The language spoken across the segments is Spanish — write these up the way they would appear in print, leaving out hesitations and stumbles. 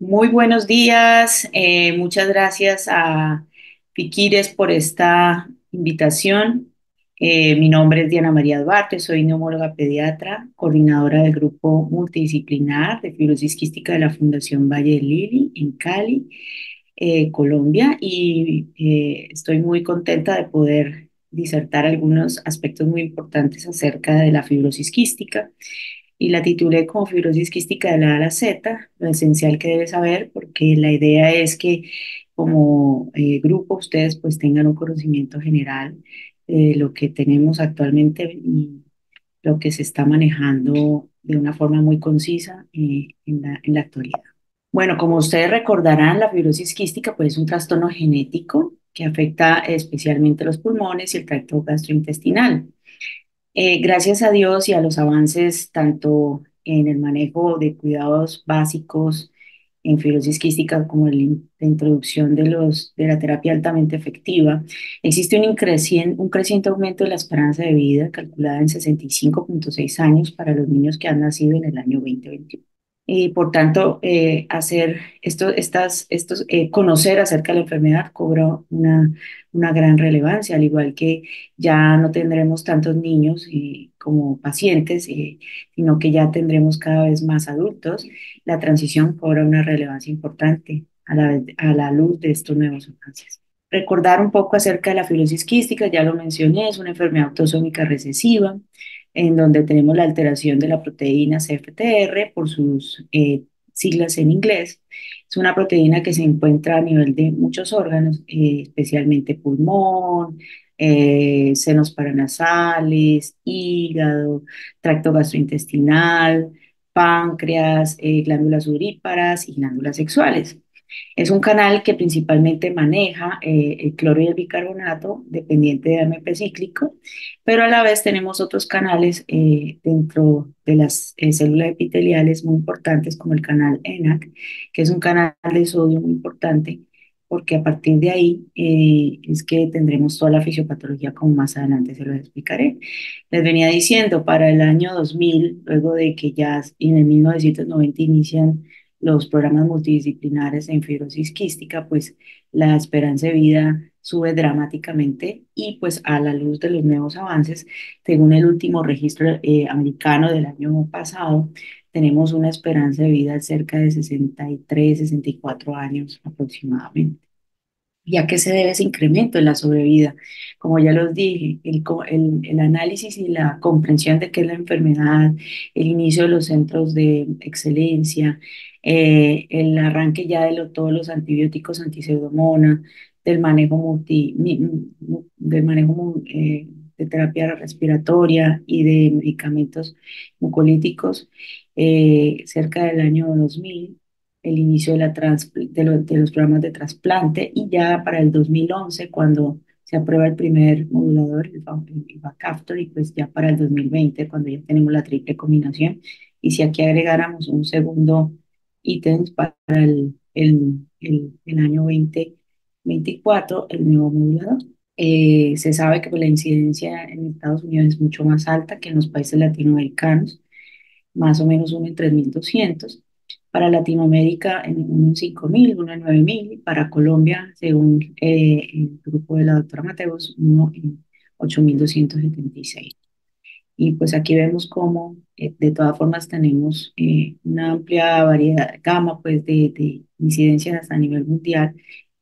Muy buenos días. Muchas gracias a Piquires por esta invitación. Mi nombre es Diana María Duarte, soy neumóloga pediatra, coordinadora del grupo multidisciplinar de fibrosis quística de la Fundación Valle del Lili en Cali, Colombia, y estoy muy contenta de poder disertar algunos aspectos muy importantes acerca de la fibrosis quística y la titulé como fibrosis quística de la A a la Z, lo esencial que debes saber, porque la idea es que como grupo ustedes pues tengan un conocimiento general de lo que tenemos actualmente y lo que se está manejando de una forma muy concisa en la actualidad. Bueno, como ustedes recordarán, la fibrosis quística pues, es un trastorno genético que afecta especialmente los pulmones y el tracto gastrointestinal. Gracias a Dios y a los avances tanto en el manejo de cuidados básicos en fibrosis quística como en la introducción de la terapia altamente efectiva, existe un creciente aumento de la esperanza de vida, calculada en 65,6 años para los niños que han nacido en el año 2021. Y por tanto, conocer acerca de la enfermedad cobra una gran relevancia, al igual que ya no tendremos tantos niños como pacientes, sino que ya tendremos cada vez más adultos. La transición cobra una relevancia importante a la luz de estos nuevos avances. Recordar un poco acerca de la fibrosis quística, ya lo mencioné, es una enfermedad autosómica recesiva en donde tenemos la alteración de la proteína CFTR por sus siglas en inglés. Es una proteína que se encuentra a nivel de muchos órganos, especialmente pulmón, senos paranasales, hígado, tracto gastrointestinal, páncreas, glándulas sudoríparas y glándulas sexuales. Es un canal que principalmente maneja el cloro y el bicarbonato, dependiente de AMP cíclico, pero a la vez tenemos otros canales dentro de las células epiteliales muy importantes, como el canal ENaC, que es un canal de sodio muy importante, porque a partir de ahí es que tendremos toda la fisiopatología, como más adelante se lo explicaré. Les venía diciendo, para el año 2000, luego de que ya en el 1990 inician los programas multidisciplinares en fibrosis quística, pues la esperanza de vida sube dramáticamente y pues a la luz de los nuevos avances, según el último registro americano del año pasado, tenemos una esperanza de vida de cerca de 63, 64 años aproximadamente. ¿Y a qué se debe ese incremento en la sobrevida? Como ya los dije, el análisis y la comprensión de qué es la enfermedad, el inicio de los centros de excelencia, el arranque ya de todos los antibióticos antiseudomona, del manejo de terapia respiratoria y de medicamentos mucolíticos, cerca del año 2000 el inicio de los programas de trasplante y ya para el 2011 cuando se aprueba el primer modulador, el Vacaftor, y pues ya para el 2020 cuando ya tenemos la triple combinación, y si aquí agregáramos un segundo ítem para el año 2024, el nuevo modulador. Se sabe que pues, la incidencia en Estados Unidos es mucho más alta que en los países latinoamericanos, más o menos uno en 3.200. Para Latinoamérica, en uno en 5.000, uno en 9.000. Para Colombia, según el grupo de la doctora Mateos, uno en 8.276. Y pues aquí vemos cómo, de todas formas, tenemos una amplia variedad, gama pues, de incidencias hasta a nivel mundial.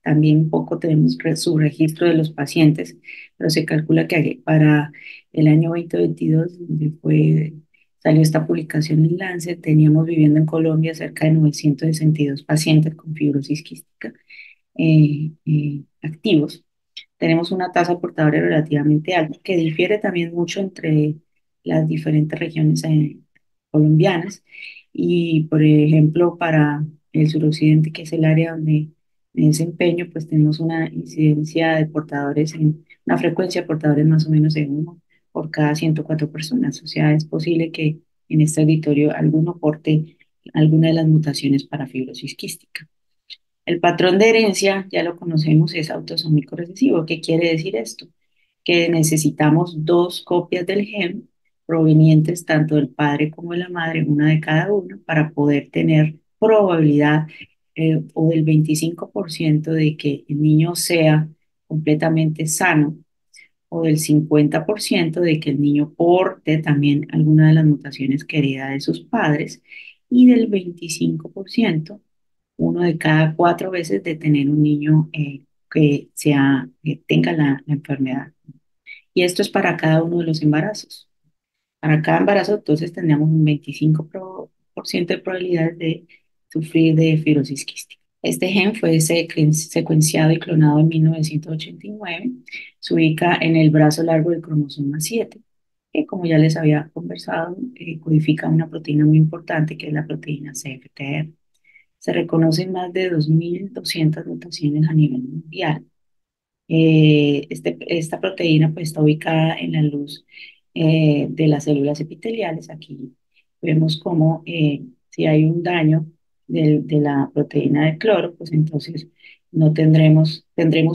También un poco tenemos su registro de los pacientes, pero se calcula que para el año 2022, donde salió esta publicación en Lancet, teníamos viviendo en Colombia cerca de 962 pacientes con fibrosis quística activos. Tenemos una tasa portadora relativamente alta, que difiere también mucho entre las diferentes regiones colombianas. Y, por ejemplo, para el suroccidente, que es el área donde me desempeño, pues tenemos una incidencia de portadores, una frecuencia de portadores más o menos de uno por cada 104 personas. O sea, es posible que en este auditorio alguno porte alguna de las mutaciones para fibrosis quística. El patrón de herencia, ya lo conocemos, es autosómico recesivo. ¿Qué quiere decir esto? Que necesitamos dos copias del gen provenientes tanto del padre como de la madre, una de cada uno, para poder tener probabilidad o del 25% de que el niño sea completamente sano, o del 50% de que el niño porte también alguna de las mutaciones que hereda de sus padres, y del 25%, uno de cada 4 veces de tener un niño que tenga la enfermedad. Y esto es para cada uno de los embarazos. Para cada embarazo, entonces, tendríamos un 25% de probabilidades de sufrir de fibrosis quística. Este gen fue secuenciado y clonado en 1989. Se ubica en el brazo largo del cromosoma 7, que, como ya les había conversado, codifica una proteína muy importante que es la proteína CFTR. Se reconocen más de 2.200 mutaciones a nivel mundial. Esta proteína pues está ubicada en la luz de las células epiteliales. Aquí vemos cómo si hay un daño de la proteína de cloro, pues entonces no tendremos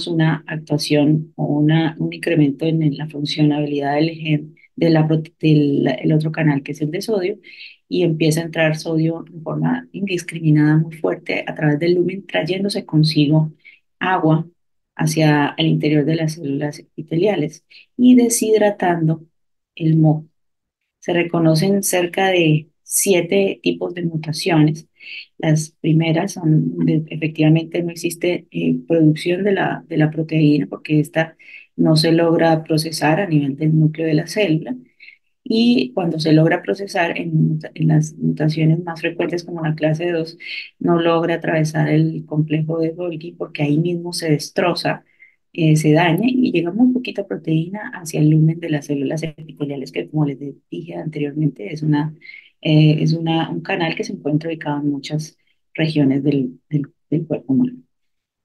una actuación o un incremento en la funcionalidad del gen el otro canal que es el de sodio, y empieza a entrar sodio de forma indiscriminada muy fuerte a través del lumen, trayéndose consigo agua hacia el interior de las células epiteliales y deshidratando el moco. Se reconocen cerca de 7 tipos de mutaciones. Las primeras son, efectivamente, no existe producción de la proteína porque esta no se logra procesar a nivel del núcleo de la célula, y cuando se logra procesar en las mutaciones más frecuentes como la clase 2, no logra atravesar el complejo de Golgi porque ahí mismo se destroza, se daña y llega muy poquita proteína hacia el lumen de las células epiteliales, que, como les dije anteriormente, un canal que se encuentra ubicado en muchas regiones del cuerpo humano.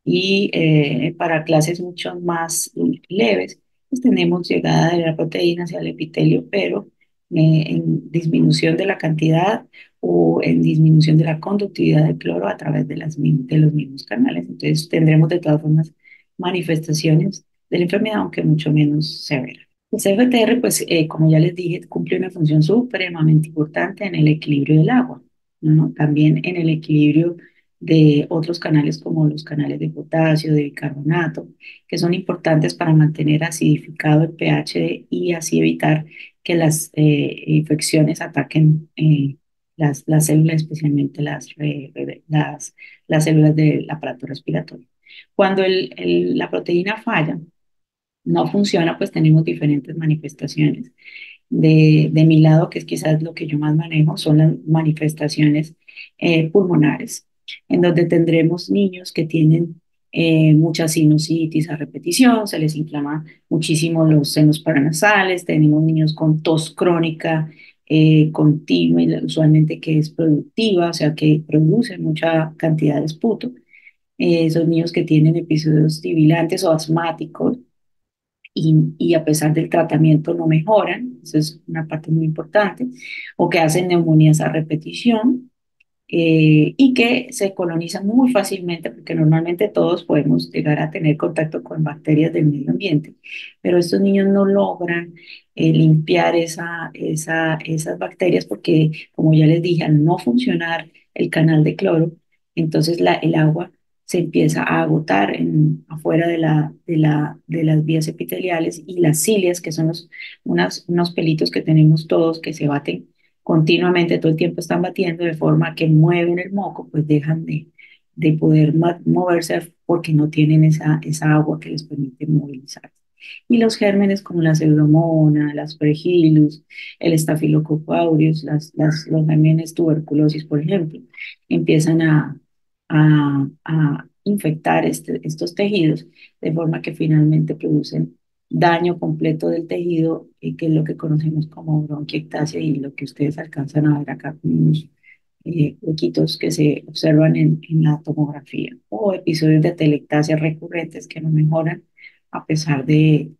Y para clases mucho más leves, pues tenemos llegada de la proteína hacia el epitelio, pero en disminución de la cantidad o en disminución de la conductividad del cloro a través de los mismos canales. Entonces tendremos de todas formas manifestaciones de la enfermedad, aunque mucho menos severas. El CFTR, pues, como ya les dije, cumple una función supremamente importante en el equilibrio del agua, ¿no? También en el equilibrio de otros canales como los canales de potasio, de bicarbonato, que son importantes para mantener acidificado el pH y así evitar que las infecciones ataquen las células, especialmente las células del aparato respiratorio. Cuando la proteína falla, no funciona, pues tenemos diferentes manifestaciones. De mi lado, que es quizás lo que yo más manejo, son las manifestaciones pulmonares, en donde tendremos niños que tienen mucha sinusitis a repetición, se les inflama muchísimo los senos paranasales, tenemos niños con tos crónica continua y usualmente que es productiva, o sea que produce mucha cantidad de esputo. Esos niños que tienen episodios sibilantes o asmáticos, y a pesar del tratamiento no mejoran, eso es una parte muy importante, o que hacen neumonías a repetición, y que se colonizan muy fácilmente porque normalmente todos podemos llegar a tener contacto con bacterias del medio ambiente, pero estos niños no logran limpiar esas bacterias porque, como ya les dije, al no funcionar el canal de cloro, entonces el agua se empieza a agotar afuera de las vías epiteliales, y las cilias, que son unos pelitos que tenemos todos que se baten continuamente, todo el tiempo están batiendo de forma que mueven el moco, pues dejan de poder moverse porque no tienen esa agua que les permite movilizar. Y los gérmenes como la pseudomonas, las aspergillus, el estafilococo aureus, los gérmenes tuberculosis, por ejemplo, empiezan a infectar estos tejidos de forma que finalmente producen daño completo del tejido, que es lo que conocemos como bronquiectasia y lo que ustedes alcanzan a ver acá con unos huequitos que se observan en la tomografía, o episodios de atelectasia recurrentes que no mejoran a pesar del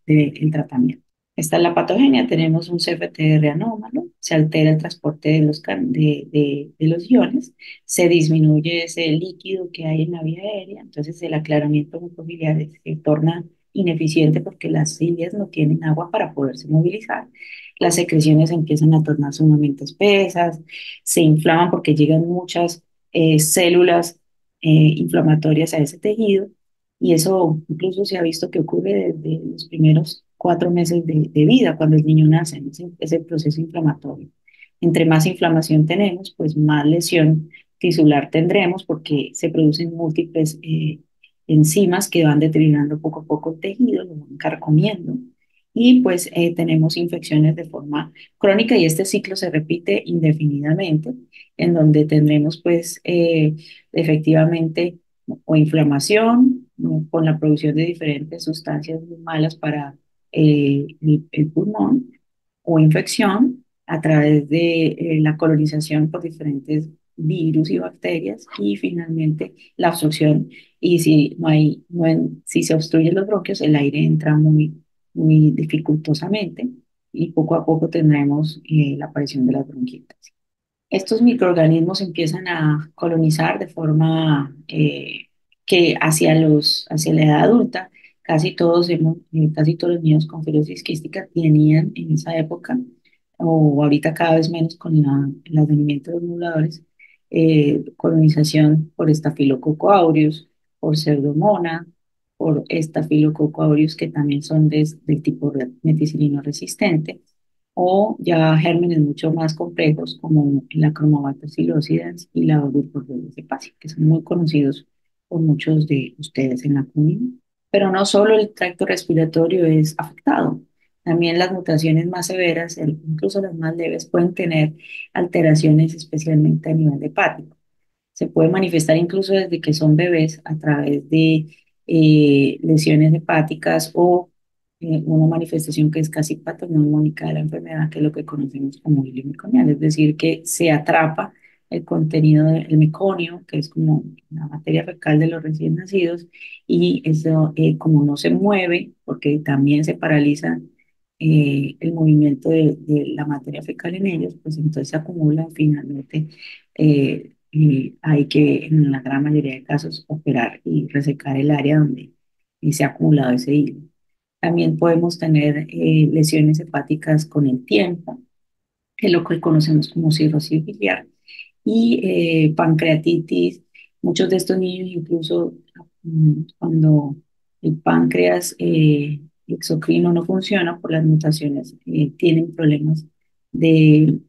tratamiento. Esta es la patogenia, tenemos un CFTR anómalo, se altera el transporte de los iones, se disminuye ese líquido que hay en la vía aérea, entonces el aclaramiento mucociliar se torna ineficiente porque las cilias no tienen agua para poderse movilizar, las secreciones empiezan a tornar sumamente espesas, se inflaman porque llegan muchas células inflamatorias a ese tejido y eso incluso se ha visto que ocurre desde los primeros 4 meses de vida, cuando el niño nace, ese proceso inflamatorio. Entre más inflamación tenemos, pues más lesión tisular tendremos porque se producen múltiples enzimas que van deteriorando poco a poco el tejido, lo van carcomiendo y pues tenemos infecciones de forma crónica y este ciclo se repite indefinidamente, en donde tendremos pues efectivamente o inflamación, ¿no? Con la producción de diferentes sustancias muy malas para el pulmón o infección a través de la colonización por diferentes virus y bacterias y finalmente la obstrucción y si no hay, si se obstruyen los bronquios, el aire entra muy dificultosamente y poco a poco tendremos la aparición de las bronquitas. Estos microorganismos empiezan a colonizar de forma que hacia la edad adulta, casi todos los niños con fibrosis quística tenían en esa época, o ahorita cada vez menos con el advenimiento de los nubladores, colonización por Staphylococcus aureus, por Pseudomonas, por Staphylococcus aureus que también son del tipo meticilino resistente o ya gérmenes mucho más complejos como la Cromobacter y la Burgdorferi cepacia, que son muy conocidos por muchos de ustedes en la comunidad. Pero no solo el tracto respiratorio es afectado, también las mutaciones más severas, incluso las más leves, pueden tener alteraciones especialmente a nivel hepático. Se puede manifestar incluso desde que son bebés a través de lesiones hepáticas o una manifestación que es casi patognomónica de la enfermedad, que es lo que conocemos como hilio meconial, es decir, que se atrapa el contenido del meconio, que es como la materia fecal de los recién nacidos, y eso como no se mueve, porque también se paraliza el movimiento de la materia fecal en ellos, pues entonces se acumula finalmente y hay que, en la gran mayoría de casos, operar y resecar el área donde se ha acumulado ese hilo. También podemos tener lesiones hepáticas con el tiempo, que es lo que conocemos como cirrosis biliar, y pancreatitis. Muchos de estos niños, incluso cuando el páncreas exocrino no funciona por las mutaciones, tienen problemas de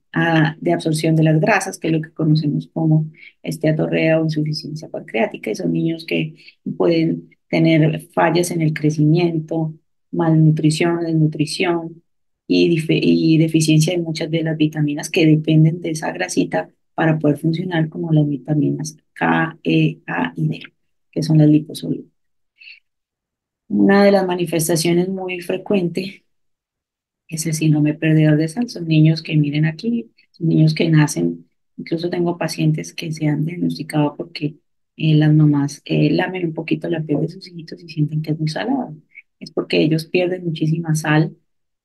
absorción de las grasas, que es lo que conocemos como esteatorrea o insuficiencia pancreática, y son niños que pueden tener fallas en el crecimiento, malnutrición, desnutrición y deficiencia de muchas de las vitaminas que dependen de esa grasita para poder funcionar, como las vitaminas K, E, A y D, que son las liposolubles. Una de las manifestaciones muy frecuentes es el síndrome perdedor de sal. Son niños que miren aquí, son niños que nacen, incluso tengo pacientes que se han diagnosticado porque las mamás lamen un poquito la piel de sus hijitos y sienten que es muy salado. Es porque ellos pierden muchísima sal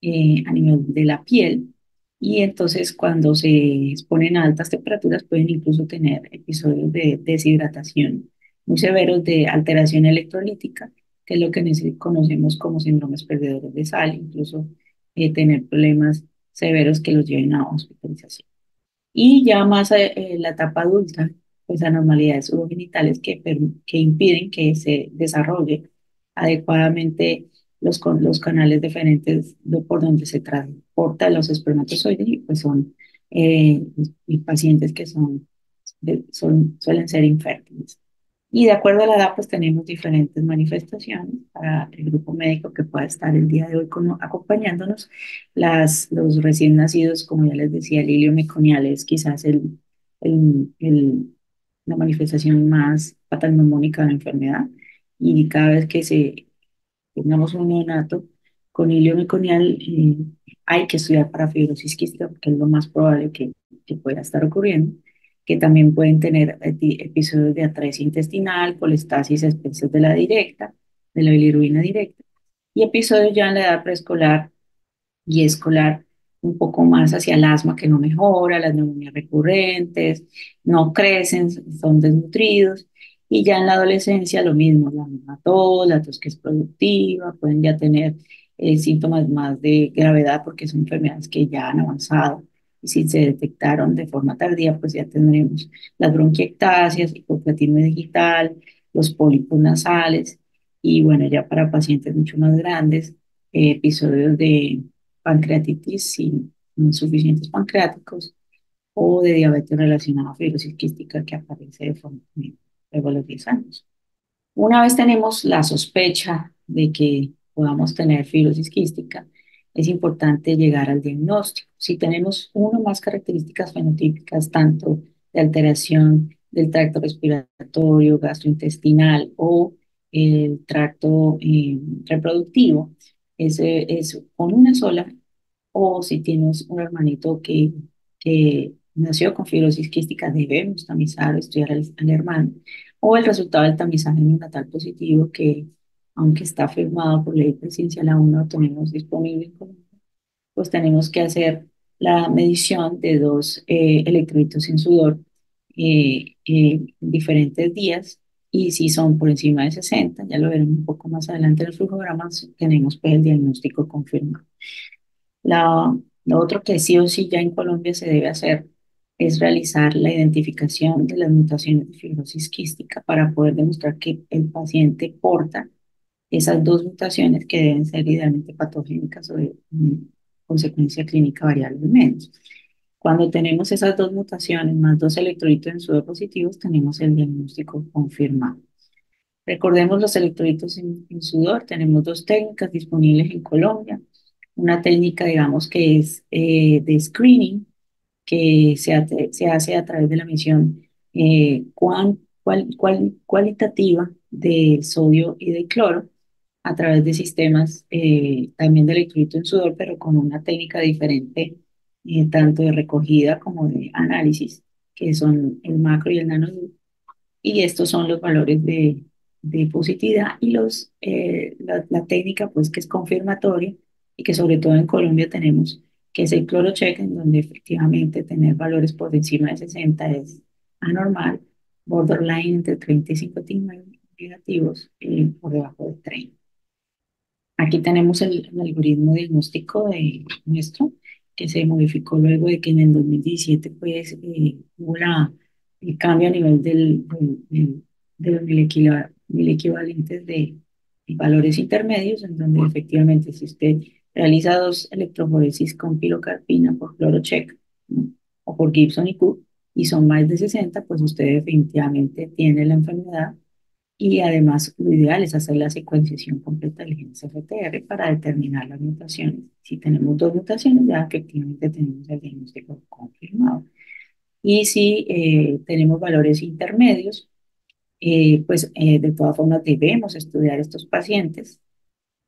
a nivel de la piel y entonces cuando se exponen a altas temperaturas pueden incluso tener episodios de deshidratación muy severos de alteración electrolítica, que es lo que conocemos como síndromes perdedores de sal, incluso tener problemas severos que los lleven a hospitalización. Y ya más la etapa adulta, pues anormalidades urogenitales que impiden que se desarrolle adecuadamente los canales diferentes por donde se transporta los espermatozoides y pues son y pacientes que suelen ser infértiles. Y de acuerdo a la edad, pues tenemos diferentes manifestaciones para el grupo médico que pueda estar el día de hoy acompañándonos. Los recién nacidos, como ya les decía, el hilio meconial es quizás el, el- la manifestación más patognomónica de la enfermedad. Y cada vez que tengamos un neonato con hilio meconial, hay que estudiar para fibrosis quística porque es lo más probable que pueda estar ocurriendo, que también pueden tener episodios de atresia intestinal, colestasis especies de la bilirrubina directa, y episodios ya en la edad preescolar y escolar un poco más hacia el asma que no mejora, las neumonías recurrentes, no crecen, son desnutridos. Y ya en la adolescencia lo mismo, la misma tos, la tos que es productiva, pueden ya tener síntomas más de gravedad porque son enfermedades que ya han avanzado y si se detectaron de forma tardía, pues ya tendremos las bronquiectasias, hipoplatino digital, los pólipos nasales y bueno, ya para pacientes mucho más grandes, episodios de pancreatitis sin insuficientes pancreáticos o de diabetes relacionada a fibrosis quística que aparece de forma común luego de los 10 años. Una vez tenemos la sospecha de que podamos tener fibrosis quística, es importante llegar al diagnóstico. Si tenemos una o más características fenotípicas, tanto de alteración del tracto respiratorio, gastrointestinal o el tracto reproductivo, es con una sola, o si tienes un hermanito que nació con fibrosis quística, debemos tamizar, estudiar al hermano, o el resultado del tamizaje neonatal positivo, que aunque está firmado por ley presidencial, aún no tenemos disponible en Colombia, pues tenemos que hacer la medición de dos electrolitos en sudor diferentes días. Y si son por encima de 60, ya lo veremos un poco más adelante en el flujograma, tenemos pues el diagnóstico confirmado. Lo otro que sí o sí ya en Colombia se debe hacer es realizar la identificación de las mutaciones de fibrosis quística para poder demostrar que el paciente porta esas dos mutaciones que deben ser idealmente patogénicas o de consecuencia clínica variable al menos. Cuando tenemos esas dos mutaciones más dos electrolitos en sudor positivos, tenemos el diagnóstico confirmado. Recordemos los electrolitos en sudor, tenemos dos técnicas disponibles en Colombia. Una técnica, digamos, que es de screening, que se hace a través de la medición cualitativa del sodio y del cloro a través de sistemas también de electrolito en sudor, pero con una técnica diferente, tanto de recogida como de análisis, que son el macro y el nano, y estos son los valores de positividad y la técnica pues que es confirmatoria y que sobre todo en Colombia tenemos, que es el CloroCheck, en donde efectivamente tener valores por encima de 60 es anormal, borderline entre 30 y 59 negativos y por debajo de 30. Aquí tenemos el algoritmo diagnóstico de nuestro, que se modificó luego de que en el 2017 pues, hubo el cambio a nivel de los mil equivalentes de valores intermedios, en donde efectivamente si usted realiza dos electroforesis con pilocarpina por CloroCheck, ¿no? O por Gibson y Cook, y son más de 60, pues usted definitivamente tiene la enfermedad y además, lo ideal es hacer la secuenciación completa del gen CFTR para determinar las mutaciones. Si tenemos dos mutaciones, ya efectivamente tenemos el diagnóstico confirmado. Y si tenemos valores intermedios, de todas formas debemos estudiar estos pacientes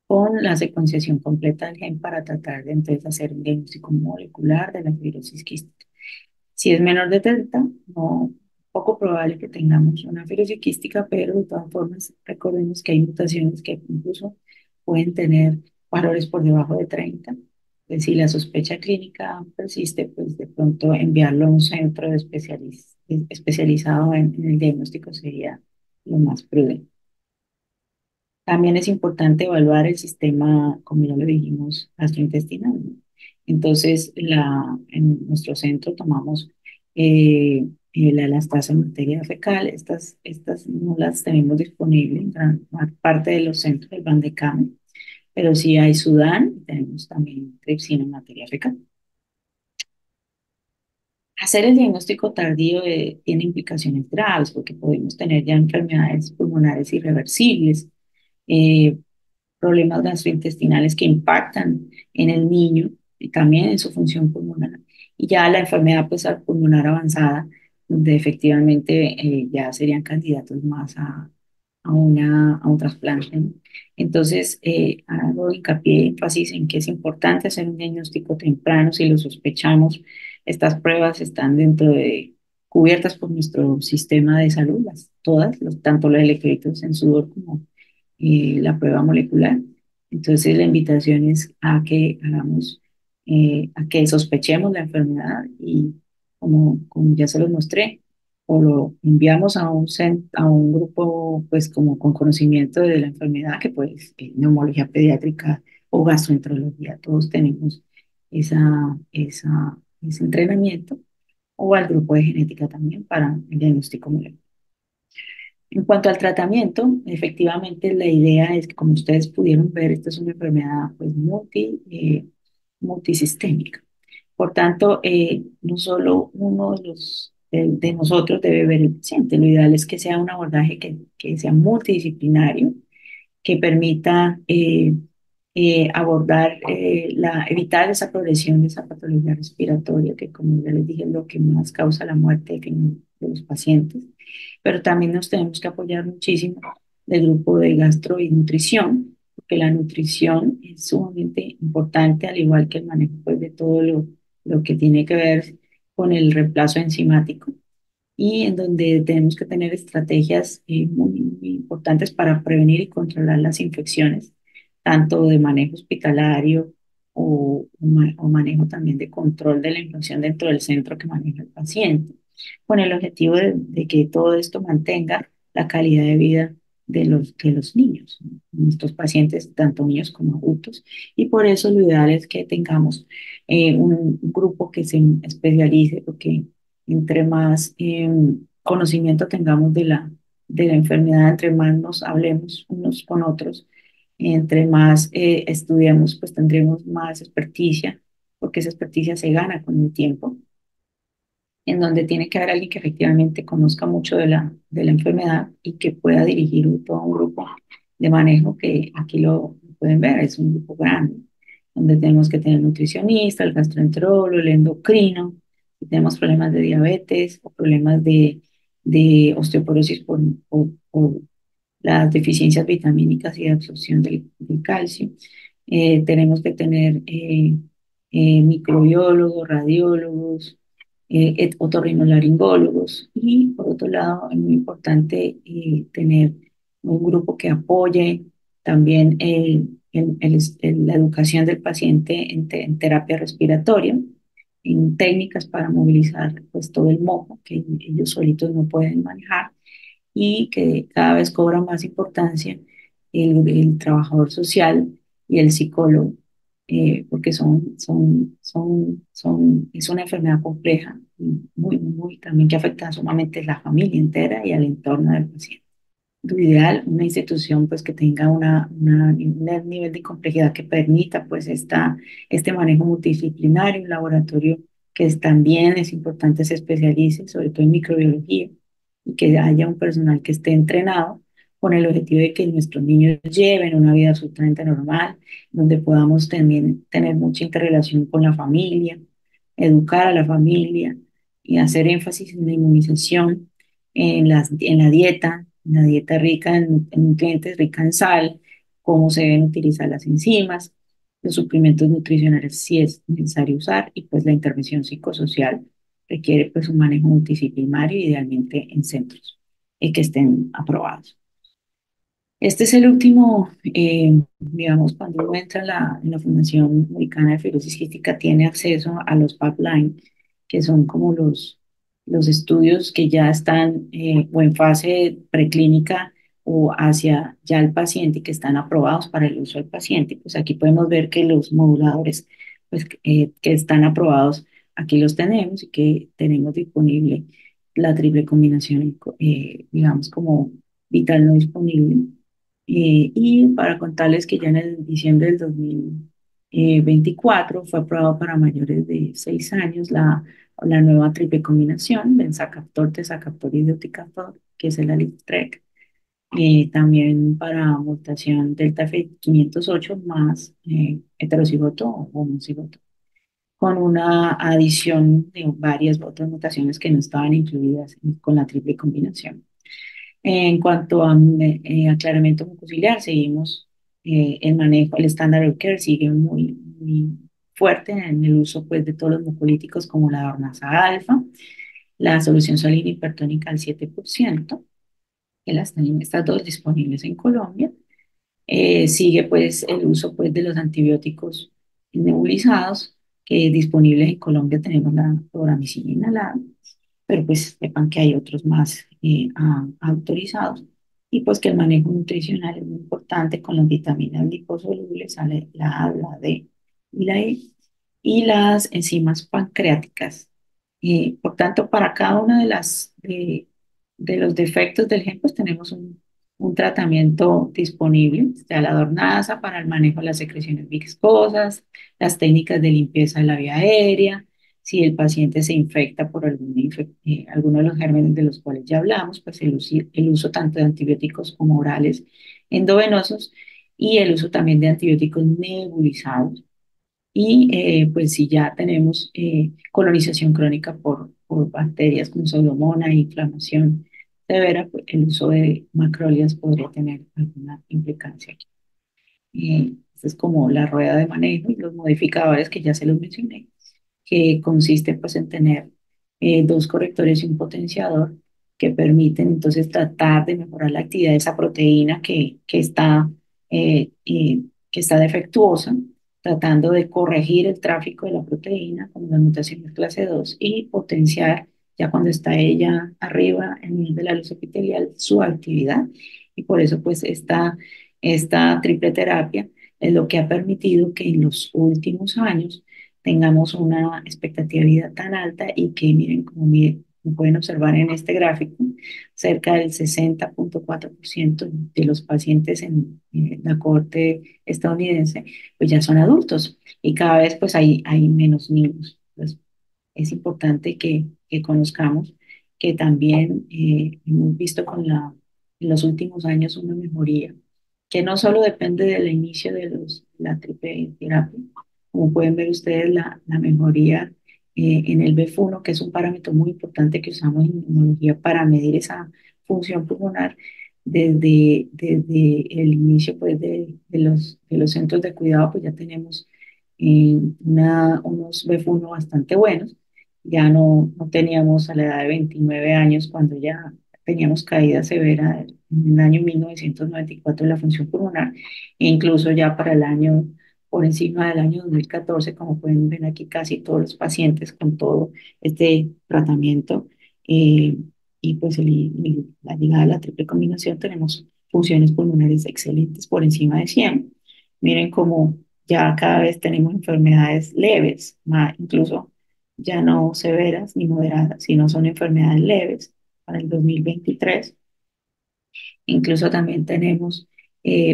con la secuenciación completa del gen para tratar de entonces hacer un diagnóstico molecular de la fibrosis quística. Si es menor de 30, no, poco probable que tengamos una fibrosis quística, pero de todas formas recordemos que hay mutaciones que incluso pueden tener valores por debajo de 30. Si la sospecha clínica persiste, pues de pronto enviarlo a un centro especializado en el diagnóstico sería lo más prudente. También es importante evaluar el sistema, como ya lo dijimos, gastrointestinal, ¿no? Entonces, en nuestro centro tomamos la elastasa en materia fecal. Estas no las tenemos disponibles en gran parte de los centros del Bandecame, pero sí hay Sudán, tenemos también tripsina en materia fecal. Hacer el diagnóstico tardío tiene implicaciones graves porque podemos tener ya enfermedades pulmonares irreversibles, eh, problemas gastrointestinales que impactan en el niño y también en su función pulmonar. Y ya la enfermedad pues, pulmonar avanzada, donde efectivamente ya serían candidatos más a un trasplante, ¿no? Entonces, hago hincapié, énfasis en que es importante hacer un diagnóstico temprano si lo sospechamos. Estas pruebas están cubiertas por nuestro sistema de salud, tanto los electrolitos en sudor como la prueba molecular. Entonces, la invitación es a que a que sospechemos la enfermedad y como ya se los mostré, o lo enviamos a un grupo pues como con conocimiento de la enfermedad, que pues neumología pediátrica o gastroenterología, todos tenemos esa ese entrenamiento, o al grupo de genética también para el diagnóstico molecular. En cuanto al tratamiento, efectivamente la idea es que, como ustedes pudieron ver, esta es una enfermedad pues, multisistémica. Por tanto, no solo uno de nosotros debe ver el paciente. Lo ideal es que sea un abordaje que sea multidisciplinario, que permita abordar, evitar esa progresión de esa patología respiratoria, que como ya les dije es lo que más causa la muerte de los pacientes. Pero también nos tenemos que apoyar muchísimo del grupo de gastro y nutrición, porque la nutrición es sumamente importante, al igual que el manejo pues, de todo lo que tiene que ver con el reemplazo enzimático y en donde tenemos que tener estrategias muy importantes para prevenir y controlar las infecciones, tanto de manejo hospitalario o manejo también de control de la infección dentro del centro que maneja el paciente, con el objetivo de que todo esto mantenga la calidad de vida de los niños, nuestros pacientes, tanto niños como adultos, y por eso lo ideal es que tengamos un grupo que se especialice, porque entre más conocimiento tengamos de la enfermedad, entre más nos hablemos unos con otros, entre más estudiemos, pues tendremos más experticia, porque esa experticia se gana con el tiempo, en donde tiene que haber alguien que efectivamente conozca mucho de la enfermedad y que pueda dirigir todo un grupo de manejo que aquí lo pueden ver, es un grupo grande, donde tenemos que tener el nutricionista, el gastroenterólogo, el endocrino, si tenemos problemas de diabetes o problemas de osteoporosis por las deficiencias vitamínicas y de absorción del calcio. Tenemos que tener microbiólogos, radiólogos, otorrinolaringólogos y por otro lado es muy importante tener un grupo que apoye también la educación del paciente en terapia respiratoria, en técnicas para movilizar pues, todo el moco que ellos solitos no pueden manejar y que cada vez cobra más importancia el trabajador social y el psicólogo, porque es una enfermedad compleja, y muy también que afecta sumamente a la familia entera y al entorno del paciente. Lo ideal, una institución pues que tenga un nivel de complejidad que permita pues este manejo multidisciplinario, un laboratorio también es importante se especialice, sobre todo en microbiología, y que haya un personal que esté entrenado con el objetivo de que nuestros niños lleven una vida absolutamente normal, donde podamos también tener mucha interrelación con la familia, educar a la familia y hacer énfasis en la inmunización, en la dieta rica en nutrientes, rica en sal, cómo se deben utilizar las enzimas, los suplementos nutricionales si es necesario usar y pues la intervención psicosocial requiere pues un manejo multidisciplinario, idealmente en centros que estén aprobados. Este es el último, digamos, cuando uno entra en la Fundación Americana de Fibrosis Quística, tiene acceso a los pipeline, que son como los estudios que ya están o en fase preclínica o hacia ya el paciente y que están aprobados para el uso del paciente. Pues aquí podemos ver que los moduladores pues, que están aprobados, aquí los tenemos y que tenemos disponible la triple combinación, digamos, como vital no disponible y para contarles que ya en el diciembre del 2024 fue aprobado para mayores de 6 años la nueva triple combinación, benzacaptor, tezacaptor y doticaptor, que es el Alitrec. También para mutación Delta F508 más heterocigoto o homocigoto, con una adición de varias otras mutaciones que no estaban incluidas con la triple combinación. En cuanto a aclaramiento mucociliar, seguimos el manejo, el estándar of care sigue muy fuerte en el uso pues, de todos los mucolíticos como la Dornasa alfa, la solución salina hipertónica al 7%, que las tenemos estas dos disponibles en Colombia. Sigue pues el uso pues, de los antibióticos nebulizados, que disponibles en Colombia tenemos la doramicina inhalada, pero pues sepan que hay otros más autorizados y pues que el manejo nutricional es muy importante con las vitaminas liposolubles, la A, la D y la E, y las enzimas pancreáticas. Por tanto, para cada una de los defectos del gen, pues tenemos un tratamiento disponible. Está la Dornasa para el manejo de las secreciones viscosas, las técnicas de limpieza de la vía aérea. Si el paciente se infecta por alguno de los gérmenes de los cuales ya hablamos, pues el uso tanto de antibióticos como orales endovenosos y el uso también de antibióticos nebulizados. Y pues si ya tenemos colonización crónica por bacterias como Pseudomonas e inflamación severa, pues el uso de macrólidas podría tener alguna implicancia aquí. Esta es como la rueda de manejo y los modificadores que ya se los mencioné, que consiste pues en tener dos correctores y un potenciador que permiten entonces tratar de mejorar la actividad de esa proteína que está defectuosa, tratando de corregir el tráfico de la proteína con las mutaciones clase 2 y potenciar ya cuando está ella arriba en nivel de la luz epitelial su actividad. Y por eso pues esta triple terapia es lo que ha permitido que en los últimos años tengamos una expectativa de vida tan alta y que miren, como pueden observar en este gráfico, cerca del 60,4% de los pacientes en la cohorte estadounidense pues ya son adultos y cada vez pues hay menos niños. Entonces, es importante que conozcamos que también hemos visto en los últimos años una mejoría, que no solo depende del inicio de la triple terapia, como pueden ver ustedes la mejoría en el BF1, que es un parámetro muy importante que usamos en inmunología para medir esa función pulmonar desde el inicio pues, de los centros de cuidado, pues ya tenemos unos BF1 bastante buenos. Ya no teníamos a la edad de 29 años cuando ya teníamos caída severa en el año 1994 de la función pulmonar e incluso ya para el año por encima del año 2014, como pueden ver aquí casi todos los pacientes con todo este tratamiento eh, y pues la llegada de la triple combinación tenemos funciones pulmonares excelentes por encima de 100. Miren cómo ya cada vez tenemos enfermedades leves, incluso ya no severas ni moderadas, sino son enfermedades leves para el 2023. Incluso también tenemos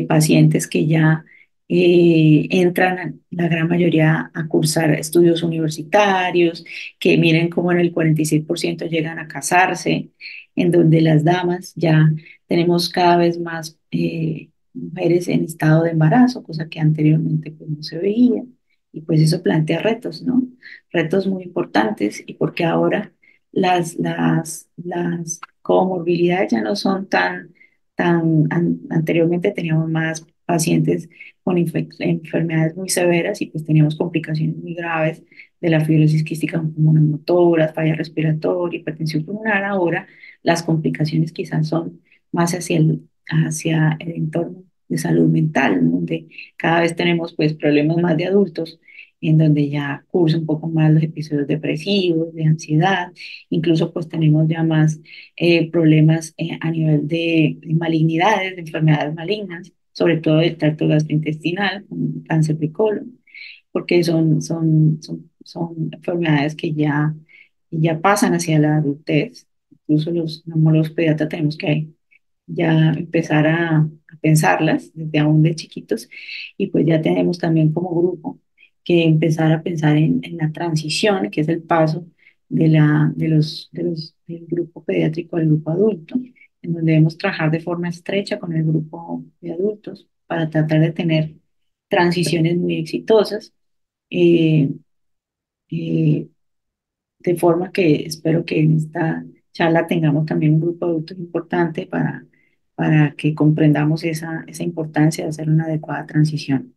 pacientes que ya entran, la gran mayoría, a cursar estudios universitarios, que miren cómo en el 46% llegan a casarse, en donde las damas ya tenemos cada vez más mujeres en estado de embarazo, cosa que anteriormente pues, no se veía. Y pues eso plantea retos, ¿no? Retos muy importantes y porque ahora las comorbilidades ya no son anteriormente teníamos más pacientes con enfermedades muy severas y pues teníamos complicaciones muy graves de la fibrosis quística como neumotórax, falla respiratoria, hipertensión pulmonar. Ahora las complicaciones quizás son más hacia el entorno de salud mental, ¿no? Donde cada vez tenemos pues problemas más de adultos en donde ya cursa un poco más los episodios depresivos, de ansiedad, incluso pues tenemos ya más problemas a nivel de malignidades, de enfermedades malignas, sobre todo del tracto gastrointestinal, como cáncer de colon, porque son enfermedades que ya pasan hacia la adultez. Incluso los neumólogos pediatras tenemos que ya empezar a pensarlas desde aún de chiquitos y pues ya tenemos también como grupo que empezar a pensar en la transición, que es el paso del grupo pediátrico al grupo adulto, en donde debemos trabajar de forma estrecha con el grupo de adultos para tratar de tener transiciones muy exitosas. eh, eh, de forma que espero que en esta charla tengamos también un grupo de adultos importante para que comprendamos esa importancia de hacer una adecuada transición.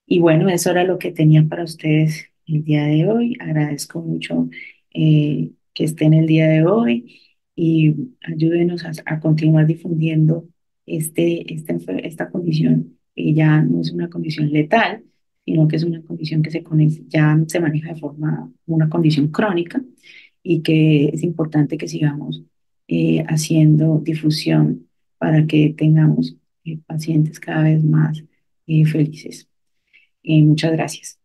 Y bueno, eso era lo que tenía para ustedes el día de hoy. Agradezco mucho que estén el día de hoy y ayúdenos a continuar difundiendo esta condición, que ya no es una condición letal, sino que es una condición que ya se maneja de forma, una condición crónica y que es importante que sigamos haciendo difusión para que tengamos pacientes cada vez más felices. Muchas gracias.